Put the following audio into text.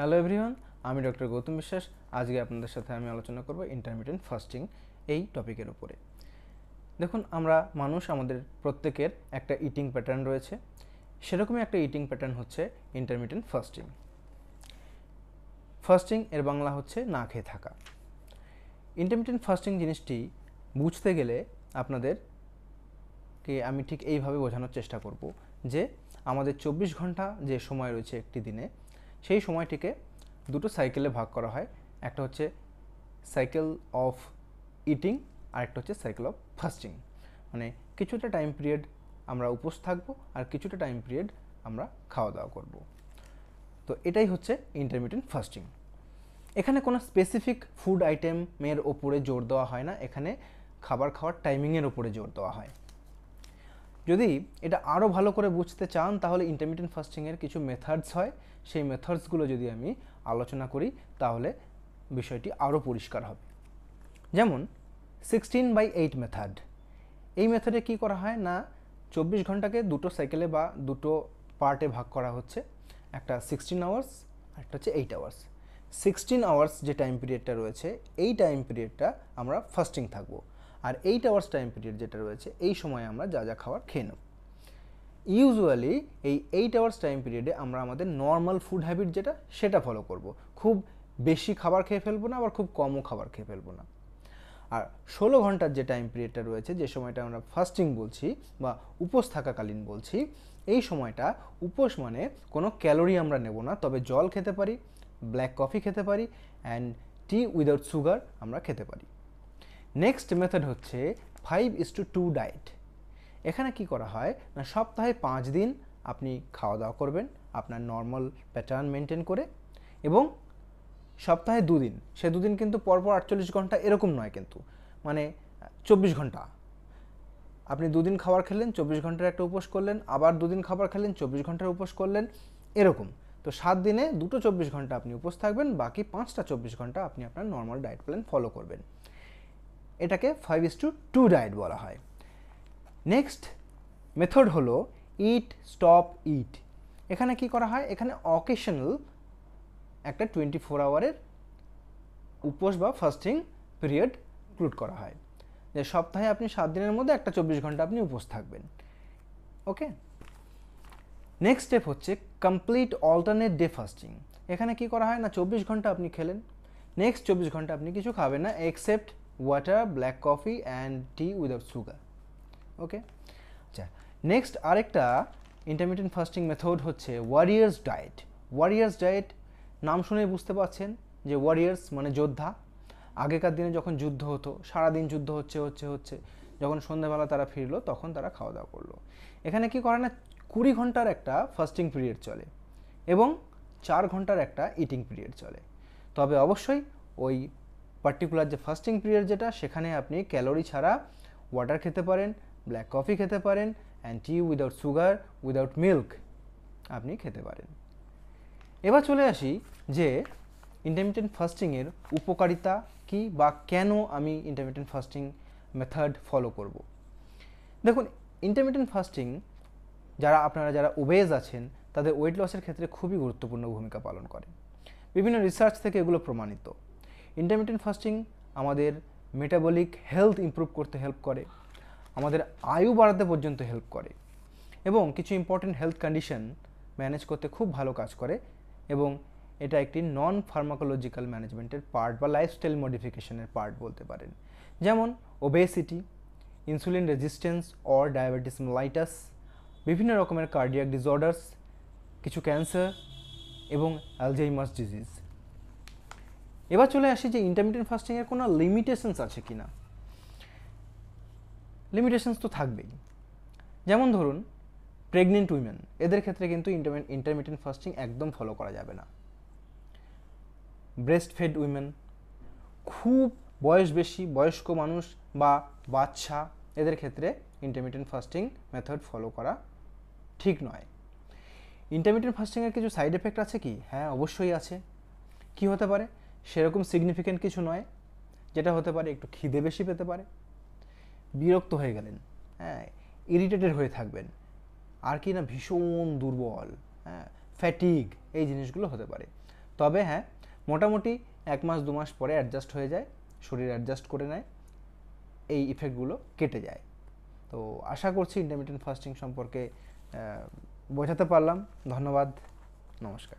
Hello everyone, আমি doctor Gautam বিশ্বাস। আজকে আপনাদের সাথে আমি আলোচনা করব ইন্টারমিটেন্ট ফাস্টিং এই টপিকের উপরে। দেখুন, আমরা মানুষ, আমাদের প্রত্যেকের একটা ইটিং প্যাটার্ন রয়েছে। সেরকমই একটা ইটিং প্যাটার্ন হচ্ছে ইন্টারমিটেন্ট ফাস্টিং। ফাস্টিং এর বাংলা হচ্ছে না খেয়ে থাকা। ইন্টারমিটেন্ট ফাস্টিং জিনিসটি বুঝতে গেলে আপনাদেরকে আমি ঠিক এইভাবে বোঝানোর চেষ্টা করব যে আমাদের 24 ঘন্টা যে সময় রয়েছে একটি দিনে, সেই সময়টিকে দুটো সাইকেলে ভাগ করা হয়। একটা হচ্ছে সাইকেল অফ ইটিং আর একটা হচ্ছে সাইকেল অফ ফাস্টিং। মানে কিছুটা টাইম পিরিয়ড আমরা উপোস থাকবো আর কিছুটা টাইম পিরিয়ড আমরা খাওয়া দাওয়া করব। তো এটাই হচ্ছে ইন্টারমিটেন্ট ফাস্টিং। এখানে কোনো স্পেসিফিক ফুড আইটেমের ওপরে জোর দেওয়া হয় না, এখানে খাবার খাওয়ার টাইমিংয়ের ওপরে জোর দেওয়া হয়। যদি এটা আরও ভালো করে বুঝতে চান তাহলে ইন্টারমিটেন্ট ফাস্টিংয়ের কিছু মেথডস হয়, সেই মেথডসগুলো যদি আমি আলোচনা করি তাহলে বিষয়টি আরও পরিষ্কার হবে। যেমন 16/8 মেথড। এই মেথডে কি করা হয় না, 24 ঘন্টাকে দুটো সাইকেলে বা দুটো পার্টে ভাগ করা হচ্ছে। একটা 16 আওয়ার্স আর একটা হচ্ছে 8 আওয়ার্স। 16 আওয়ার্স যে টাইম পিরিয়ডটা রয়েছে, এই টাইম পিরিয়ডটা আমরা ফাস্টিং থাকবো, আর 8 আওয়ার্স টাইম পিরিয়ড যেটা রয়েছে এই সময় আমরা যা যা খাবার খেয়ে নেব। ইউজুয়ালি এই 8 আওয়ার্স টাইম পিরিয়ডে আমরা আমাদের নর্মাল ফুড হ্যাবিট যেটা, সেটা ফলো করব। খুব বেশি খাবার খেয়ে ফেলবো না, আবার খুব কমও খাবার খেয়ে ফেলবো না। আর 16 ঘন্টার যে টাইম পিরিয়ডটা রয়েছে, যে সময়টা আমরা ফাস্টিং বলছি বা উপোস থাকাকালীন বলছি, এই সময়টা উপোস মানে কোনো ক্যালোরি আমরা নেব না, তবে জল খেতে পারি, ব্ল্যাক কফি খেতে পারি, অ্যান্ড টি উইদাউট সুগার আমরা খেতে পারি। নেক্সট মেথড হচ্ছে 5:2 ডায়েট। এখানে কি করা হয় না, সপ্তাহে 5 দিন আপনি খাওয়া দাওয়া করবেন আপনার নর্মাল প্যাটার্ন মেনটেন করে, এবং সপ্তাহে 2 দিন, সে 2 দিন কিন্তু পরপর 48 ঘন্টা এরকম নয়, কিন্তু মানে 24 ঘন্টা। আপনি 2 দিন খাবার খেলেন, 24 ঘন্টার একটা উপোস করলেন, আবার 2 দিন খাবার খেলেন, 24 ঘন্টার উপোস করলেন, এরকম। তো 7 দিনে দুটো 24 ঘন্টা আপনি উপোস থাকবেন, বাকি 5টা 24 ঘন্টা আপনি আপনার নর্মাল ডায়েট প্ল্যান ফলো করবেন। এটাকে 5:2 ডায়েট বলা হয়। নেক্সট মেথড হলো ইট স্টপ ইট। এখানে কি করা হয়, এখানে অকেশনাল একটা 24 আওয়ারের উপোস বা ফাস্টিং পিরিয়ড ইনক্লুড করা হয়, যে সপ্তাহে আপনি 7 দিনের মধ্যে একটা 24 ঘন্টা আপনি উপোস থাকবেন। ওকে। নেক্সট স্টেপ হচ্ছে কমপ্লিট অল্টারনেট ডে ফাস্টিং। এখানে কি করা হয় না, 24 ঘন্টা আপনি খেলেন, নেক্সট 24 ঘন্টা আপনি কিছু খাবেন না except water, black coffee and tea without sugar. Okay. আচ্ছা, নেক্সট আরেকটা ইন্টারমিটেন্ট ফাস্টিং মেথড হচ্ছে ওয়ারিয়ার্স ডায়েট। ওয়ারিয়ার্স ডায়েট নাম শুনেই বুঝতে পারছেন যে ওয়ারিয়ার্স মানে যোদ্ধা। আগেকার দিনে যখন যুদ্ধ হতো, সারাদিন যুদ্ধ হচ্ছে, যখন সন্ধ্যাবেলা তারা ফিরলো তখন তারা খাওয়া দাওয়া করলো। এখানে কি করে না, 20 ঘন্টার একটা ফাস্টিং পিরিয়ড চলে এবং 4 ঘন্টার একটা ইটিং পিরিয়ড চলে। তবে অবশ্যই ওই পার্টিকুলার যে ফাস্টিং পিরিয়ড যেটা, সেখানে আপনি ক্যালোরি ছাড়া ওয়াটার খেতে পারেন, ব্ল্যাক কফি খেতে পারেন, and tea without sugar, without milk আপনি খেতে পারেন। এবার চলে আসি যে ইন্টারমিটেন্ট ফাস্টিংয়ের উপকারিতা কী বা কেন আমি ইন্টারমিটেন্ট ফাস্টিং মেথড ফলো করব। দেখুন, ইন্টারমিটেন্ট ফাস্টিং আপনারা যারা ওবেজ আছেন তাদের ওয়েট লসের ক্ষেত্রে খুবই গুরুত্বপূর্ণ ভূমিকা পালন করে। বিভিন্ন রিসার্চ থেকে এগুলো প্রমাণিত। ইন্টারমিটেন্ট ফাস্টিং আমাদের মেটাবলিক হেলথ ইমপ্রুভ করতে হেল্প করে, আমাদের আয়ু বাড়াতে পর্যন্ত হেল্প করে, এবং কিছু ইম্পর্টেন্ট হেলথ কন্ডিশন ম্যানেজ করতে খুব ভালো কাজ করে, এবং এটা একটি নন ফার্মাকোলজিক্যাল ম্যানেজমেন্টের পার্ট বা লাইফস্টাইল মডিফিকেশনের পার্ট বলতে পারেন। যেমন obesity, insulin resistance or diabetes mellitus, বিভিন্ন রকমের কার্ডিয়াক ডিসঅর্ডার্স, কিছু ক্যান্সার এবং অ্যালজাইমার্স ডিজিজ। এবার চলে আসি যে ইন্টারমিটেন্ট ফাস্টিংয়ের কোনো লিমিটেশনস আছে কি না। লিমিটেশনস তো থাকবেই। যেমন ধরুন প্রেগনেন্ট উইমেন, এদের ক্ষেত্রে কিন্তু ইন্টারমিটেন্ট ফাস্টিং একদম ফলো করা যাবে না। ব্রেস্ট ফেড উইমেন, খুব বয়স বেশি বয়স্ক মানুষ বা বাচ্চা, এদের ক্ষেত্রে ইন্টারমিটেন্ট ফাস্টিং মেথড ফলো করা ঠিক নয়। ইন্টারমিটেন্ট ফাস্টিংয়ের কিছু সাইড এফেক্ট আছে কি? হ্যাঁ, অবশ্যই আছে। কি হতে পারে? সেরকম সিগনিফিক্যান্ট কিছু নয়। যেটা হতে পারে, একটু খিদে বেশি পেতে পারে, বিরক্ত হয়ে গেলেন, হ্যাঁ, ইরিটেটেড হয়ে থাকবেন, আর কি না ভীষণ দুর্বল, হ্যাঁ, ফ্যাটিগ, এই জিনিসগুলো হতে পারে। তবে হ্যাঁ, মোটামুটি 1 মাস 2 মাস পরে অ্যাডজাস্ট হয়ে যায়, শরীর অ্যাডজাস্ট করে নেয়, এই ইফেক্টগুলো কেটে যায়। তো আশা করছি ইন্টারমিটেন্ট ফাস্টিং সম্পর্কে বোঝাতে পারলাম। ধন্যবাদ, নমস্কার।